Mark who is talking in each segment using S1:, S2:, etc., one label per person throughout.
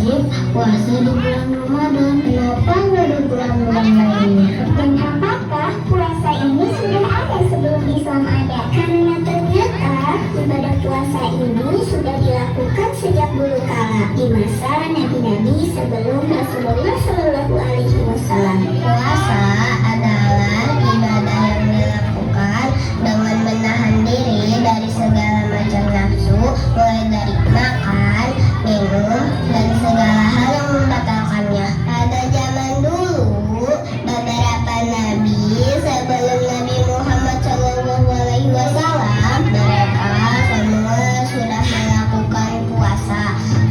S1: wajib puasa di bulan Ramadan. Kenapa nggak di bulan-bulan lainnya?
S2: Dan apakah puasa ini sudah ada sebelum Islam ada? Karena ternyata ibadah puasa ini sudah dilakukan sejak dulu kala di masa nabi-nabi sebelum Rasulullah Shallallahu Alaihi Wasallam.
S1: Puasa adalah ibadah yang dilakukan dengan menahan diri dari segala macam nafsu, mulai dari makan, minum, dan segala hal yang membatalkannya. Pada zaman dulu, beberapa nabi sebelum Nabi Muhammad SAW, mereka semua sudah melakukan puasa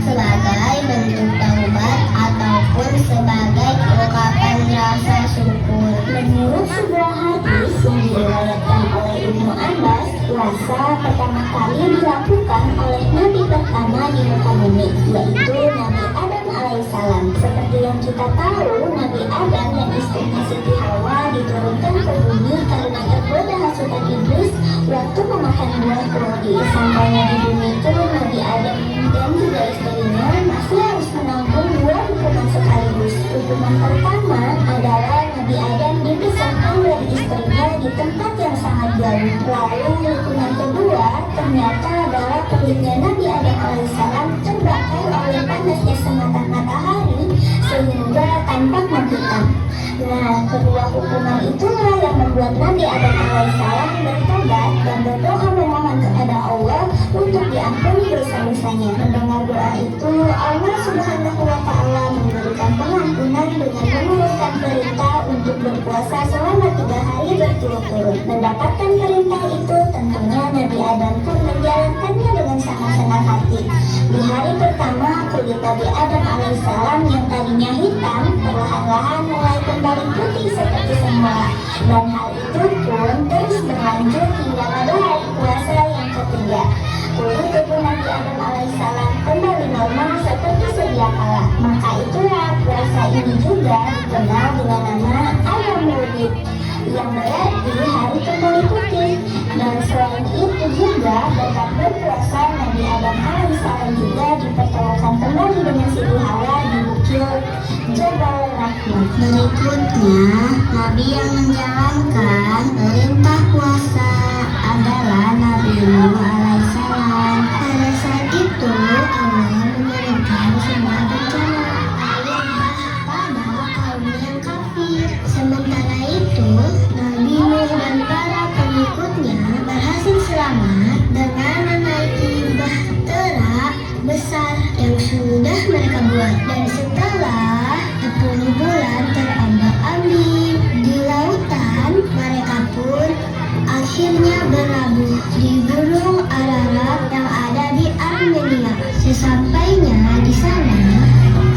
S1: sebagai bentuk taubat ataupun sebagai ungkapan rasa syukur.
S2: Menurut sebuah hadis yang diriwayatkan oleh Ibnu Abbas, puasa pertama kali dilakukan oleh Nabi pertama di muka bumi, yaitu Nabi Adam alaihissalam. Seperti yang kita tahu, Nabi Adam dan istrinya Siti Hawa diturunkan ke bumi karena tergoda hasutan iblis waktu memakan buah kurdi. Sampainya di bumi itu, Nabi Adam dan juga istrinya masih harus menanggung dua hukuman sekaligus. Hukuman pertama adalah Nabi Adam dipisahkan dari istrinya di tempat yang sangat jauh. Lalu hukuman kedua ternyata adalah kulitnya Nabi Adam alaihissalam terbakar oleh panasnya semata matahari sehingga tampak menghitam. Nah, kedua hukuman itulah yang membuat Nabi Adam alaihissalam bertobat dan berdoa memohon kepada Allah untuk diampuni dosa-dosanya. Mendengar doa itu, Allah Subhanahu wa Ta'ala memberikan pengampunan dengan menurunkan perintah untuk berpuasa selama 3 hari berturut-turut. Mendapatkan perintah itu, tentunya Nabi Adam pun menjalankannya dengan sangat senang hati. Di hari pertama, kulit Nabi Adam alaihissalam yang tadinya hitam perlahan-lahan mulai kembali putih seperti semula, dan hal itu pun terus berlanjut hingga pada hari puasa yang ketiga. Kulit tubuh Nabi Adam alaihissalam kembali normal seperti sedia kala. Maka itulah puasa ini juga dikenal dengan nama Ayam Maulid, yang berarti hari kembali putih. Dan selain itu juga berkat berpuasa, Nabi Adam alaihissalam juga dipertemukan kembali dengan Siti Hawa di Bukit Jabal Rahmah.
S1: Berikutnya, Nabi yang menjalankan perintah puasa adalah Nabi Nuh alaihissalam. Pada saat itu, Allah memberikan sebuah bencana pada kaum yang kafir. Sementara itu, Nabi Nuh dan para pengikutnya berhasil selamat dengan menaiki bahtera besar yang sudah mereka buat. Dan setelah 10 bulan terombak-ambing di lautan, mereka pun akhirnya berlabuh di Gunung Ararat yang ada di Armenia. Sesampainya di sana,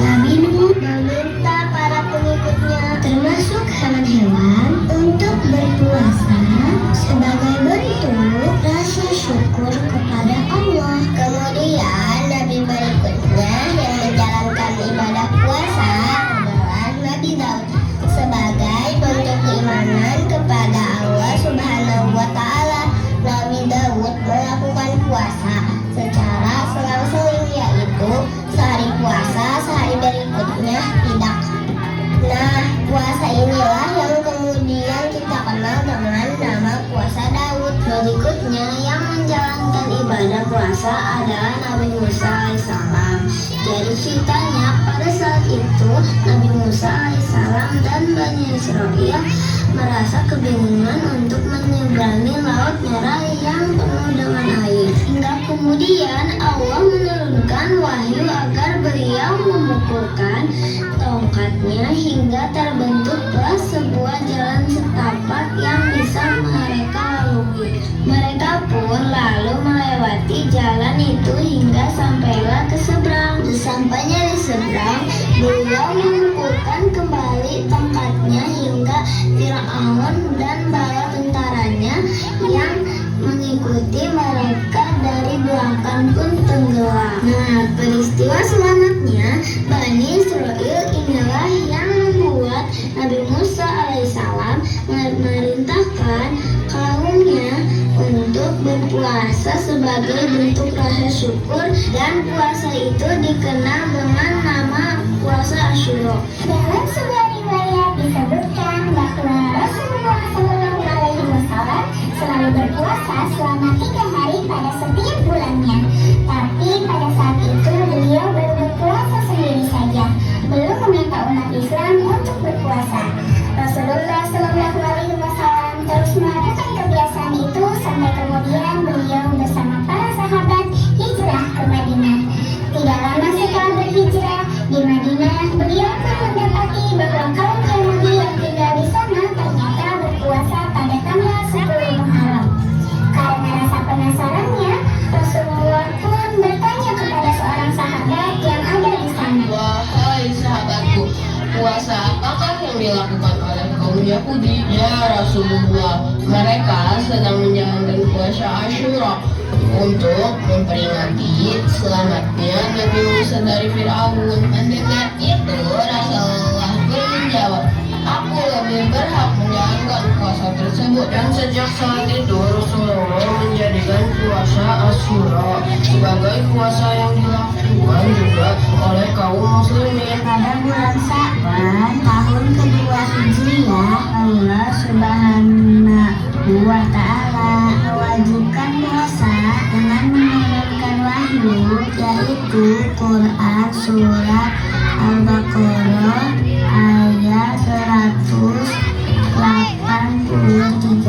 S1: Nabi Nuh meminta para pengikutnya, termasuk hewan-hewan, untuk berpuasa sebagai bentuk rasa syukur kepada Allah. Kemudian Nabi berikutnya yang menjalankan ibadah puasa adalah Nabi Daud sebagai bentuk keimanan kepada Allah Subhanahu wa Ta'ala. Nabi Daud melakukan puasa secara selang-seling, yaitu sehari puasa, sehari berikutnya tidak. Nah, puasa inilah yang kemudian kita kenal dengan nama puasa Daud. Berikutnya yang menjalankan ibadah puasa adalah Nabi Musa alaihissalam. Jadi ceritanya pada saat itu Nabi Musa alaihissalam dan Bani Israel merasa kebingungan untuk menyeberangi Laut Merah yang penuh dengan air. Hingga kemudian Allah menurunkan wahyu agar beliau memukulkan tongkatnya hingga terbentuklah sebuah jalan setapak yang bisa mereka lalui. Mereka pun lalu melewati jalan itu hingga sampailah ke seberang. Sesampainya di seberang, beliau memukulkan kembali tongkatnya hingga Fir'aun dan bala tentaranya yang mengikuti mereka dari belakang pun tenggelam. Nah, peristiwa selamatnya Bani Israel inilah yang membuat Nabi Musa alaihissalam memerintahkan kaumnya untuk berpuasa sebagai bentuk rasa syukur, dan puasa itu dikenal dengan nama puasa Asyura.
S2: Dalam sebuah riwayat disebutkan bahwa Rasulullah SAW selalu berpuasa selama 3 hari pada setiap bulannya. Tapi pada saat itu beliau baru berpuasa sendiri saja, belum meminta umat Islam untuk berpuasa. Rasulullah SAW terus melakukan kebiasaan itu sampai kemudian beliau bersama para sahabat hijrah ke Madinah. Tidak lama setelah berhijrah di Madinah, beliau pun mendapati bahwa kaum Yahudi yang tinggal di sana ternyata berpuasa pada tanggal 10 Muharram. Karena rasa penasarannya, Rasulullah pun bertanya kepada seorang sahabat yang ada di sana.
S3: Wahai sahabatku, puasa apakah yang dilakukan oleh kaum Yahudi? Ya Rasulullah, mereka sedang menjalankan puasa Asyura untuk memperingati selamatnya Nabi Musa dari Fir'aun. Mendengar itu, Rasulullah pun menjawab, aku lebih berhak menjalankan puasa tersebut. Dan sejak saat itu Rasulullah menjadikan puasa Asyura sebagai puasa yang dilakukan juga oleh kaum muslimin.
S2: Pada bulan Sya'ban tahun kedua Hijriah, Allah Subhanahu wa Ta'ala mewajibkan puasa dengan menurunkan wahyu, yaitu Quran surat Al-Baqarah ayat 183.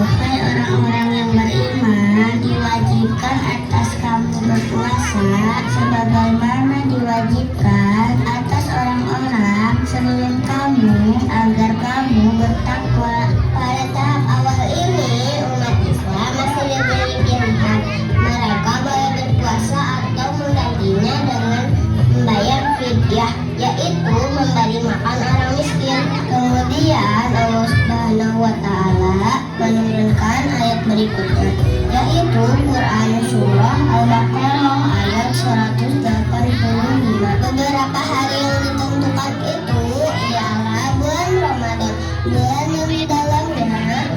S2: Hai orang-orang yang beriman, diwajibkan atas kamu berpuasa sebagaimana diwajibkan atas orang-orang sebelum kamu, agar kamu bertakwa.
S1: Pada tahap awal ini, umat Islam masih diberi pilihan. Mereka boleh berpuasa atau menggantinya dengan membayar fidyah, yaitu memberi makan orang miskin. Kemudian Allah Subhanahu wa Ta'ala menurunkan ayat berikutnya, yaitu Quran surah Al-Baqarah ayat 185. Beberapa hari yang ditentukan itu ialah bulan Ramadan, bulan yang di dalamnya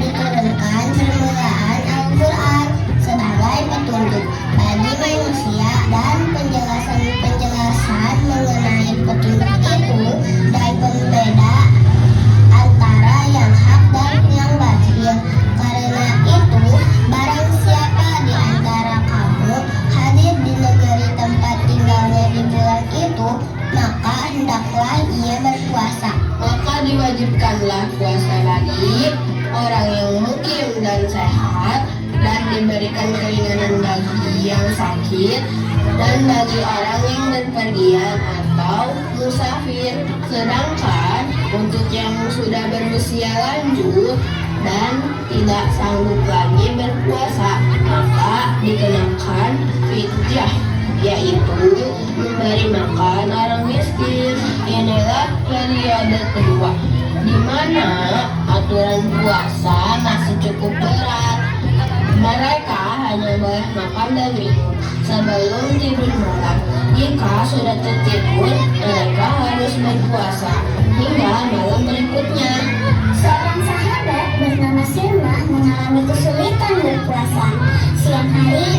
S1: diturunkan permulaan Al-Quran sebagai petunjuk bagi manusia, dan penjelasan mengenai petunjuk itu dan pembeda antara yang hak dan yang batil. Karena itu, barang siapa di antara kamu hadir di negeri tempat tinggalnya di bulan itu, maka hendaklah ia berpuasa.
S3: Maka diwajibkanlah puasa bagi orang yang mukim dan sehat, dan diberikan keringanan bagi yang sakit, dan bagi orang yang berpergian atau musafir. Sedangkan untuk yang sudah berusia lanjut dan tidak sanggup lagi berpuasa, maka dikenakan fidyah, yaitu memberi makan orang miskin. Inilah periode kedua di mana aturan puasa masih cukup berat. Mereka hanya boleh makan dan minum sebelum tidur malam. Jika sudah tertidur, mereka harus berpuasa hingga malam berikutnya.
S2: Seorang sahabat bernama Sirmah mengalami kesulitan berpuasa. Siang hari